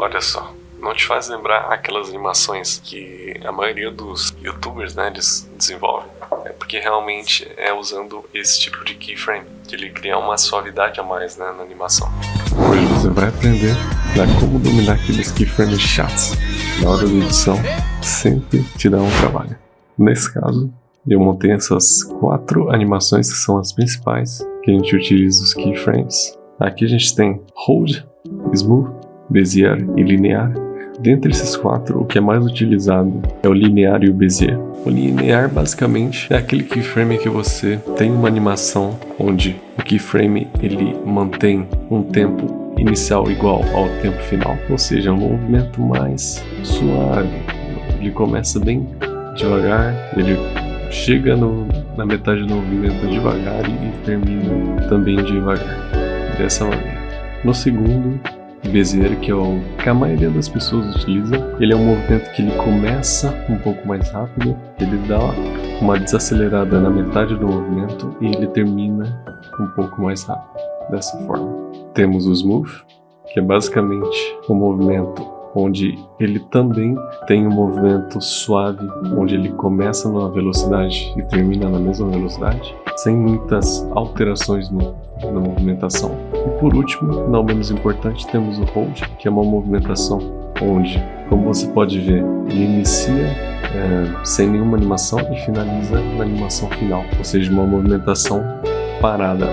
Olha só, não te faz lembrar aquelas animações que a maioria dos youtubers, né, eles desenvolvem? É porque realmente é usando esse tipo de keyframe que ele cria uma suavidade a mais, né, na animação. Hoje você vai aprender a como dominar aqueles keyframes chatos. Na hora da edição, sempre te dá um trabalho. Nesse caso, eu montei essas 4 animações que são as principais que a gente utiliza os keyframes. Aqui a gente tem Hold, Smooth, Bezier e Linear. Dentre esses 4, o que é mais utilizado é o Linear e o Bezier. O Linear basicamente é aquele keyframe que você tem uma animação onde o keyframe ele mantém um tempo inicial igual ao tempo final, ou seja, um movimento mais suave. Ele começa bem devagar, ele chega na metade do movimento devagar e termina também devagar, dessa maneira. No segundo, Bezier, que é o que a maioria das pessoas utiliza, ele é um movimento que ele começa um pouco mais rápido, ele dá uma desacelerada na metade do movimento e ele termina um pouco mais rápido, dessa forma. Temos o Smooth, que é basicamente um movimento onde ele também tem um movimento suave, onde ele começa numa velocidade e termina na mesma velocidade, sem muitas alterações na movimentação. E por último, não menos importante, temos o Hold, que é uma movimentação onde, como você pode ver, ele inicia sem nenhuma animação e finaliza na animação final, ou seja, uma movimentação parada.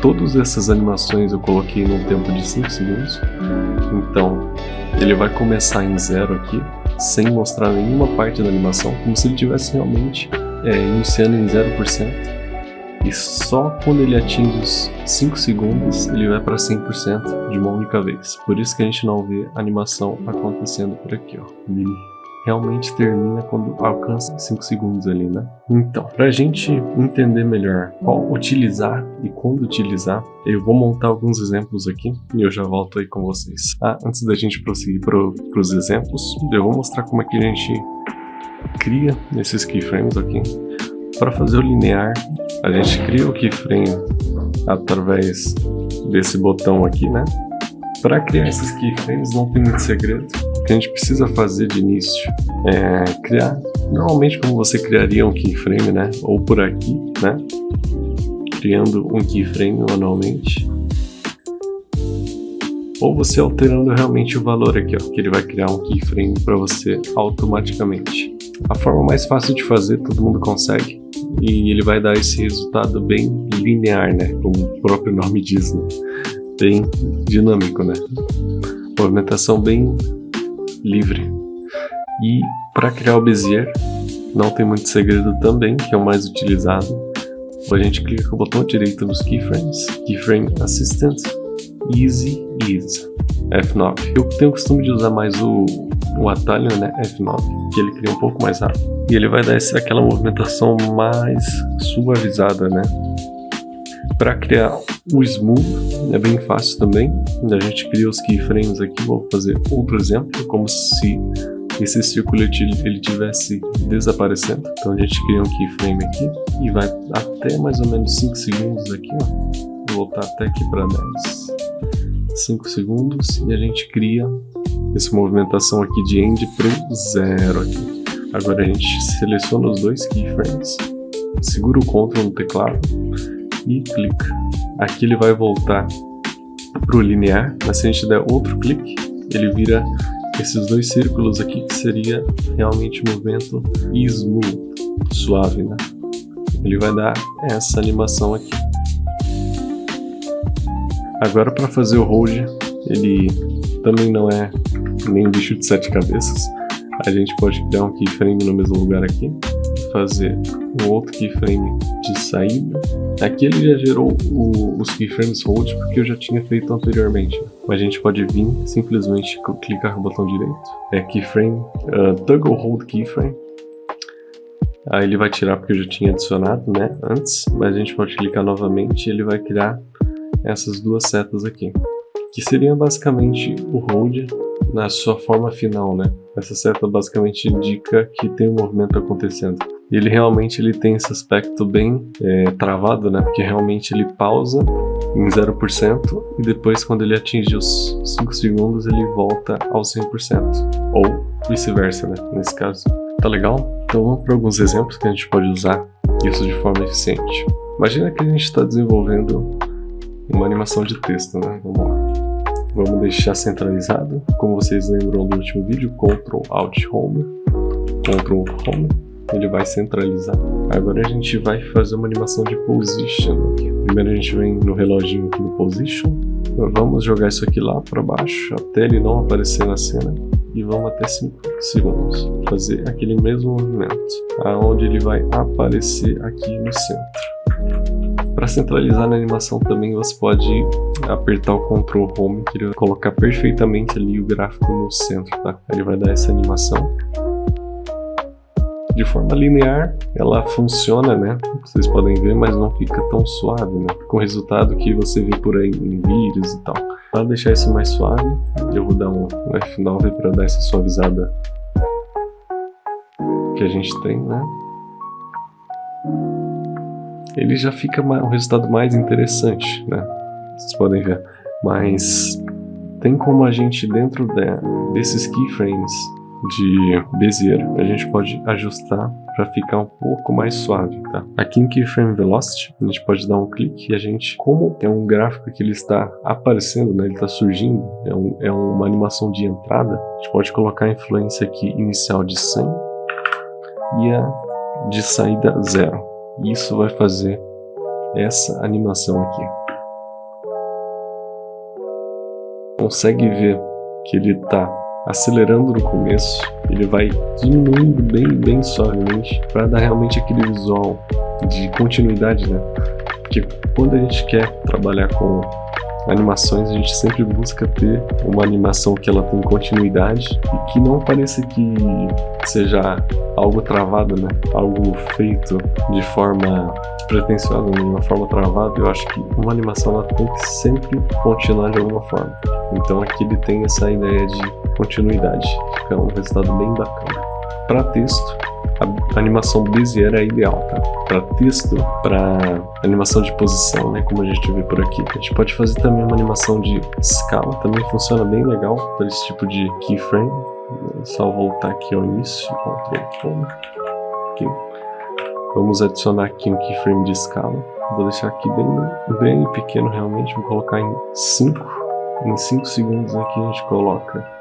Todas essas animações eu coloquei num tempo de 5 segundos, então ele vai começar em 0 aqui, sem mostrar nenhuma parte da animação, como se ele estivesse realmente iniciando em 0%. E só quando ele atinge os 5 segundos, ele vai para 100% de uma única vez. Por isso que a gente não vê a animação acontecendo por aqui, ó. Ele realmente termina quando alcança 5 segundos ali, né? Então, para a gente entender melhor qual utilizar e quando utilizar, eu vou montar alguns exemplos aqui e eu já volto aí com vocês. Antes da gente prosseguir para os exemplos, eu vou mostrar como é que a gente cria esses keyframes aqui. Para fazer o linear, a gente cria o keyframe através desse botão aqui, né? Para criar esses keyframes não tem muito segredo. O que a gente precisa fazer de início é criar, normalmente como você criaria um keyframe, né? Ou por aqui, né? Criando um keyframe manualmente. Ou você alterando realmente o valor aqui, ó, que ele vai criar um keyframe para você automaticamente. A forma mais fácil de fazer, todo mundo consegue, e ele vai dar esse resultado bem linear, né? Como o próprio nome diz, né? Bem dinâmico, né? Movimentação bem livre. E para criar o Bezier, não tem muito segredo também, que é o mais utilizado. A gente clica com o botão direito nos keyframes, Keyframe Assistant, Easy Ease, F9. Eu tenho o costume de usar mais o atalho, né, F9, que ele cria um pouco mais rápido. E ele vai dar aquela movimentação mais suavizada, né? Para criar o Smooth é bem fácil também. A gente cria os keyframes aqui, vou fazer outro exemplo, como se esse círculo ele tivesse desaparecendo. Então a gente cria um keyframe aqui e vai até mais ou menos 5 segundos aqui, ó. Vou voltar até aqui para 10. 5 segundos e a gente cria essa movimentação aqui de end para 0 aqui. Agora a gente seleciona os 2 keyframes, segura o Ctrl no teclado e clica. Aqui ele vai voltar para o linear, mas se a gente der outro clique, ele vira esses 2 círculos aqui, que seria realmente um movimento smooth, suave, né? Ele vai dar essa animação aqui. Agora para fazer o Hold, ele também não é nem um bicho de 7 cabeças. A gente pode criar um keyframe no mesmo lugar aqui, fazer um outro keyframe de saída. Aqui ele já gerou os keyframes Hold, porque eu já tinha feito anteriormente. A gente pode vir simplesmente clicar com o botão direito, Keyframe, Toggle Hold Keyframe. Aí ele vai tirar porque eu já tinha adicionado, né, antes, mas a gente pode clicar novamente e ele vai criar essas 2 setas aqui, que seriam basicamente o Hold na sua forma final, né? Essa seta basicamente indica que tem um movimento acontecendo. E ele realmente tem esse aspecto bem travado, né? Porque realmente ele pausa em 0% e depois, quando ele atinge os 5 segundos, ele volta aos 100%. Ou vice-versa, né? Nesse caso. Tá legal? Então vamos para alguns exemplos que a gente pode usar isso de forma eficiente. Imagina que a gente está desenvolvendo uma animação de texto, né? Vamos lá. Vamos deixar centralizado, como vocês lembram do último vídeo, Ctrl Alt Home, Ctrl Home, ele vai centralizar. Agora a gente vai fazer uma animação de Position aqui. Primeiro a gente vem no reloginho aqui no Position, vamos jogar isso aqui lá para baixo, até ele não aparecer na cena, e vamos até 5 segundos. Fazer aquele mesmo movimento, aonde ele vai aparecer aqui no centro. Para centralizar na animação também você pode apertar o Ctrl Home, que ele vai colocar perfeitamente ali o gráfico no centro, tá? Ele vai dar essa animação. De forma linear, ela funciona, né? Vocês podem ver, mas não fica tão suave, né? Com o resultado que você vê por aí em vídeos e tal. Para deixar isso mais suave, eu vou dar um F9 para dar essa suavizada que a gente tem, né? Ele já fica um resultado mais interessante, né? Vocês podem ver. Mas tem como a gente, dentro desses keyframes de Bezier, a gente pode ajustar para ficar um pouco mais suave, tá? Aqui em Keyframe Velocity, a gente pode dar um clique e a gente, como é um gráfico que ele está aparecendo, né? Ele está surgindo, é uma animação de entrada, a gente pode colocar a influência aqui inicial de 100 e a de saída 0. Isso vai fazer essa animação aqui. Consegue ver que ele está acelerando no começo, ele vai diminuindo bem suavemente para dar realmente aquele visual de continuidade, né? Porque quando a gente quer trabalhar com animações, a gente sempre busca ter uma animação que ela tem continuidade e que não pareça que seja algo travado, né? Algo feito de forma pretensiosa, de uma forma travada. Eu acho que uma animação ela tem que sempre continuar de alguma forma. Então aqui ele tem essa ideia de continuidade, fica um resultado bem bacana. Para texto, a animação Bezier é ideal, tá? Para texto, para animação de posição, né, como a gente vê por aqui. A gente pode fazer também uma animação de escala, também funciona bem legal para esse tipo de keyframe. É só voltar aqui ao início, Ctrl Home. Okay. Vamos adicionar aqui um keyframe de escala. Vou deixar aqui bem pequeno realmente, vou colocar em 5. Em 5 segundos aqui a gente colocar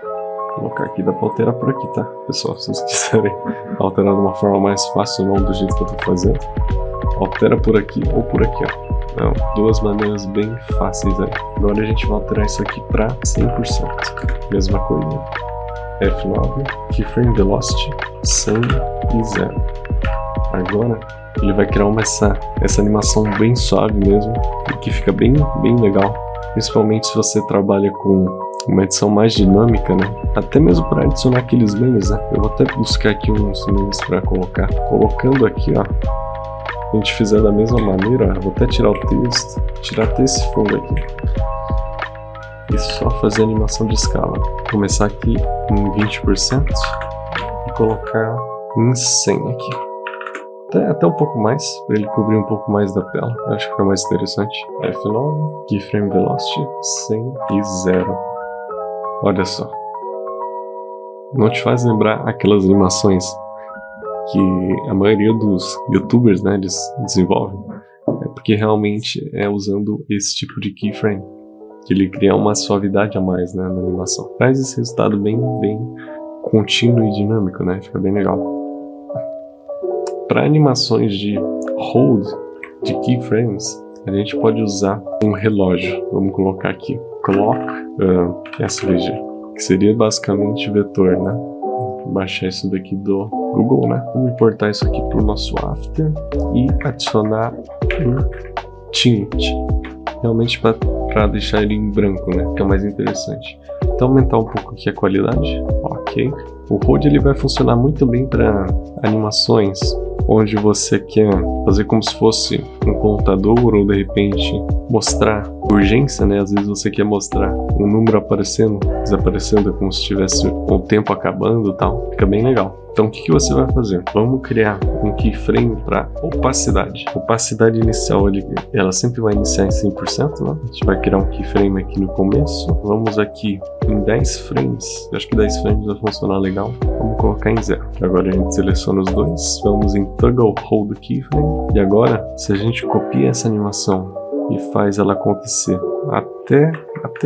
aqui, dá pra alterar por aqui, tá? Pessoal, se vocês quiserem alterar de uma forma mais fácil, não do jeito que eu tô fazendo, altera por aqui ou por aqui, ó. Não, duas maneiras bem fáceis aí. Agora a gente vai alterar isso aqui pra 100%. Mesma coisa. F9, Keyframe Velocity, 100 e 0. Agora ele vai criar essa animação bem suave mesmo, e que fica bem legal. Principalmente se você trabalha com uma edição mais dinâmica, né? Até mesmo para adicionar aqueles memes, né? Eu vou até buscar aqui uns memes para colocar. Colocando aqui, ó. Se a gente fizer da mesma maneira, ó, vou até tirar o texto, tirar até esse fundo aqui. E só fazer a animação de escala. Começar aqui em 20% e colocar em 100 aqui. Até um pouco mais, para ele cobrir um pouco mais da tela. Eu acho que fica mais interessante. F9, Keyframe Velocity, 100 e 0. Olha só. Não te faz lembrar aquelas animações que a maioria dos youtubers, né, eles desenvolvem? É porque realmente é usando esse tipo de keyframe que ele cria uma suavidade a mais, né, na animação. Traz esse resultado bem contínuo e dinâmico, né? Fica bem legal. Para animações de hold de keyframes, a gente pode usar um relógio. Vamos colocar aqui clock SVG, que seria basicamente vetor, né? Vou baixar isso daqui do Google, né? Vamos importar isso aqui para o nosso After e adicionar um tint, realmente para deixar ele em branco, né? Que é mais interessante. Então aumentar um pouco aqui a qualidade, ok. O hold ele vai funcionar muito bem para animações onde você quer fazer como se fosse um contador ou de repente mostrar urgência, né? Às vezes você quer mostrar um número aparecendo, desaparecendo, como se tivesse o tempo acabando e tal. Fica bem legal. Então o que você vai fazer? Vamos criar um keyframe para opacidade. Opacidade inicial, ela sempre vai iniciar em 100%, né? A gente vai criar um keyframe aqui no começo. Vamos aqui em 10 frames. Eu acho que 10 frames vai funcionar legal. Vamos colocar em 0. Agora a gente seleciona os dois. Vamos em Toggle Hold Keyframe. E agora, se a gente copia essa animação e faz ela acontecer até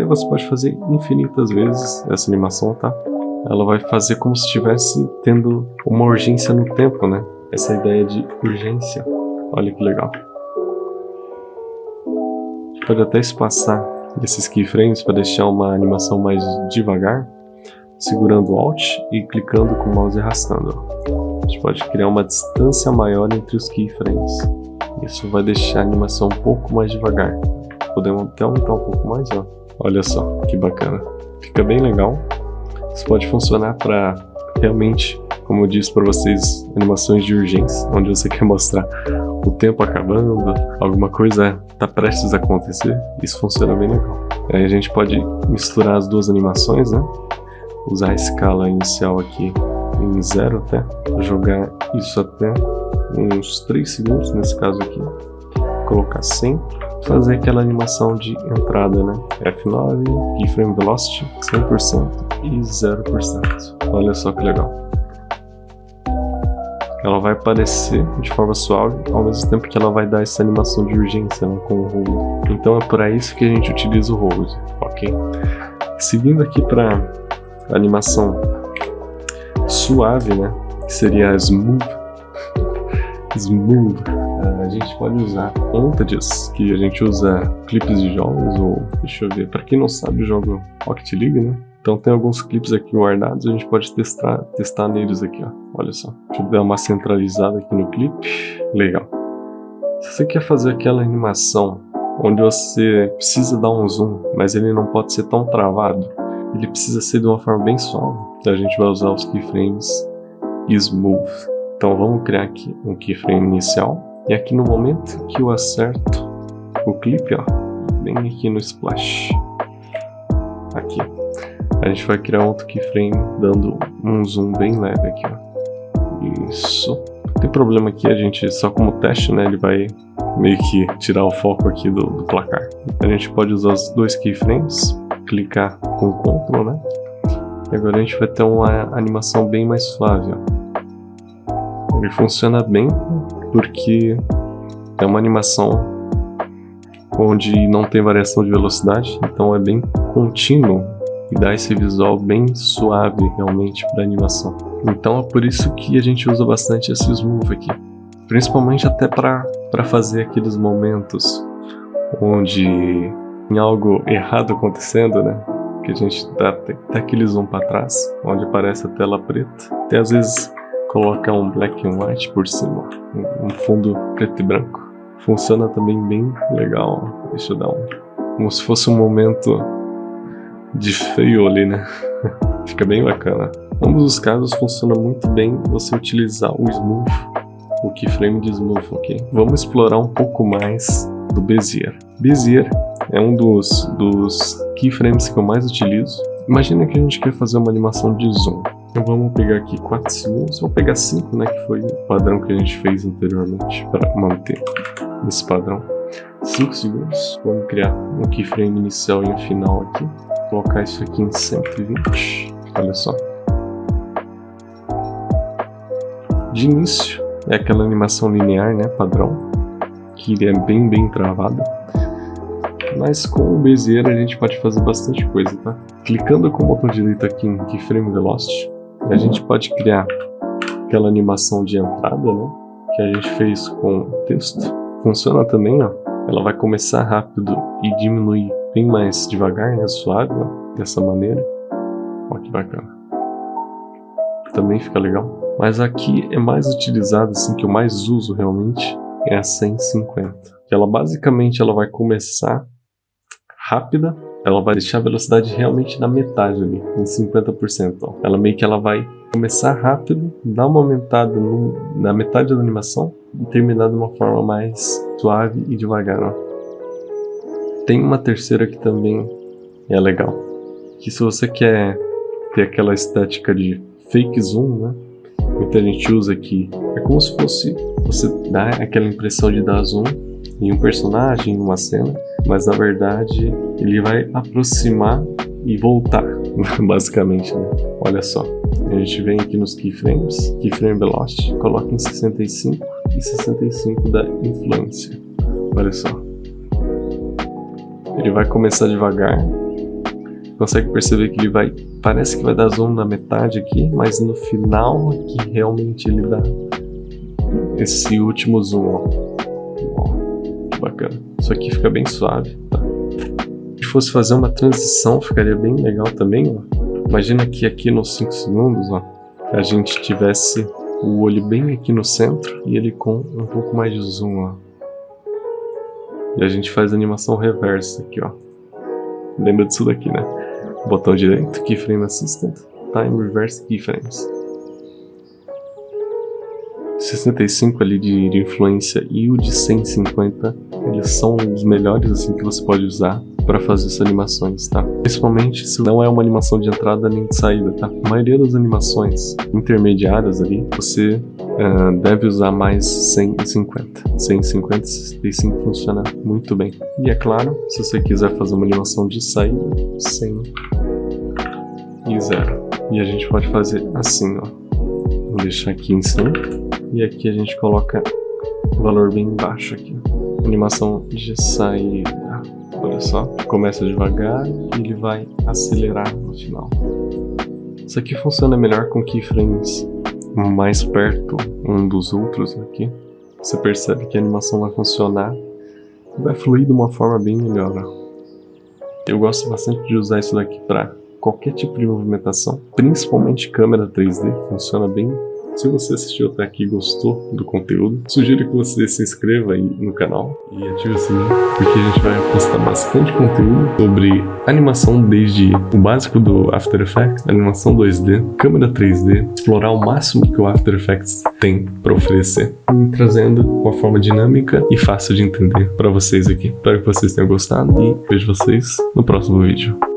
você pode fazer infinitas vezes essa animação, tá? Ela vai fazer como se estivesse tendo uma urgência no tempo, né? Essa ideia de urgência. Olha que legal. A gente pode até espaçar esses keyframes para deixar uma animação mais devagar, segurando Alt e clicando com o mouse e arrastando. A gente pode criar uma distância maior entre os keyframes. Isso vai deixar a animação um pouco mais devagar. Podemos até aumentar um pouco mais, ó. Olha só, que bacana. Fica bem legal. Isso pode funcionar para realmente, como eu disse para vocês, animações de urgência, onde você quer mostrar o tempo acabando, alguma coisa está prestes a acontecer. Isso funciona bem legal. Aí a gente pode misturar as duas animações, né? Usar a escala inicial aqui em 0 até, jogar isso até uns 3 segundos, nesse caso aqui, colocar 100, fazer aquela animação de entrada, né? F9, Keyframe Velocity, 100% e 0%. Olha só que legal. Ela vai aparecer de forma suave, ao mesmo tempo que ela vai dar essa animação de urgência, né, com o hold. Então é para isso que a gente utiliza o hold, ok? Seguindo aqui para a animação suave, né, que seria a Smooth. Smooth. A gente pode usar montages, que a gente usa clipes de jogos, ou deixa eu ver, para quem não sabe, eu jogo Rocket League, né? Então tem alguns clipes aqui guardados, a gente pode testar neles aqui, ó. Olha só. Deixa eu dar uma centralizada aqui no clipe. Legal. Se você quer fazer aquela animação onde você precisa dar um zoom, mas ele não pode ser tão travado, ele precisa ser de uma forma bem suave, então a gente vai usar os keyframes Smooth. Então vamos criar aqui um keyframe inicial, e aqui no momento que eu acerto o clipe, ó, bem aqui no splash, aqui, a gente vai criar outro keyframe dando um zoom bem leve aqui, ó. Isso. Não tem problema aqui, a gente só como teste, né, ele vai meio que tirar o foco aqui do placar. A gente pode usar os dois keyframes, clicar com Ctrl, né, e agora a gente vai ter uma animação bem mais suave, ó. Ele funciona bem porque é uma animação onde não tem variação de velocidade, então é bem contínuo e dá esse visual bem suave realmente para a animação. Então é por isso que a gente usa bastante esse Smooth aqui, principalmente até para fazer aqueles momentos onde tem algo errado acontecendo, né? Que a gente dá até aquele zoom para trás, onde aparece a tela preta, até às vezes coloca um black and white por cima, um fundo preto e branco. Funciona também bem legal. Deixa eu dar como se fosse um momento de fail ali, né? Fica bem bacana. Em ambos os casos funciona muito bem você utilizar o Smooth, o keyframe de Smooth, ok? Vamos explorar um pouco mais do Bezier. Bezier é um dos keyframes que eu mais utilizo. Imagina que a gente quer fazer uma animação de zoom. Então vamos pegar aqui 4 segundos, vamos pegar 5, né, que foi o padrão que a gente fez anteriormente, para manter esse padrão. 5 segundos, vamos criar um keyframe inicial e um final aqui, colocar isso aqui em 120, olha só. De início, é aquela animação linear, né, padrão, que é bem travada. Mas com o Bezier a gente pode fazer bastante coisa, tá? Clicando com o botão direito aqui em Keyframe Velocity, a gente pode criar aquela animação de entrada, né? Que a gente fez com o texto. Funciona também, ó. Ela vai começar rápido e diminuir bem mais devagar, né? Suave, ó. Dessa maneira. Ó, que bacana. Também fica legal. Mas aqui é mais utilizado, assim, que eu mais uso realmente, é a 150. Que ela basicamente ela vai começar rápida ela vai deixar a velocidade realmente na metade ali, em 50%. Ó. Ela vai começar rápido, dar uma aumentada na metade da animação e terminar de uma forma mais suave e devagar. Ó. Tem uma terceira que também é legal, que se você quer ter aquela estética de fake zoom, né? Muita gente usa aqui, é como se fosse você dar aquela impressão de dar zoom em um personagem, em uma cena, mas na verdade ele vai aproximar e voltar, basicamente, né? Olha só, a gente vem aqui nos keyframes, keyframe velocity, coloca em 65 e 65 da influência. Olha só, ele vai começar devagar, consegue perceber que parece que vai dar zoom na metade aqui, mas no final aqui realmente ele dá esse último zoom, ó, que bacana. Isso aqui fica bem suave, tá? Se fosse fazer uma transição, ficaria bem legal também, ó. Imagina que aqui nos 5 segundos, ó, a gente tivesse o olho bem aqui no centro e ele com um pouco mais de zoom, ó. E a gente faz a animação reversa aqui, ó. Lembra disso daqui, né? Botão direito, Keyframe Assistant, Time Reverse Keyframes. 65 ali de influência e o de 150, eles são os melhores assim que você pode usar para fazer essas animações, tá? Principalmente se não é uma animação de entrada nem de saída, tá? A maioria das animações intermediárias ali, você deve usar mais 150. 150 e 65 funciona muito bem. E é claro, se você quiser fazer uma animação de saída, 100 e 0. E a gente pode fazer assim, ó. Vou deixar aqui em 100 e aqui a gente coloca o valor bem baixo aqui. Animação de saída. Olha só, começa devagar e ele vai acelerar no final. Isso aqui funciona melhor com keyframes mais perto um dos outros aqui. Você percebe que a animação vai funcionar e vai fluir de uma forma bem melhor. Eu gosto bastante de usar isso daqui para qualquer tipo de movimentação, principalmente câmera 3D, funciona bem. Se você assistiu até aqui e gostou do conteúdo, sugiro que você se inscreva aí no canal e ative o sininho, porque a gente vai postar bastante conteúdo sobre animação, desde o básico do After Effects, animação 2D, câmera 3D, explorar o máximo que o After Effects tem para oferecer, e trazendo uma forma dinâmica e fácil de entender para vocês aqui. Espero que vocês tenham gostado e vejo vocês no próximo vídeo.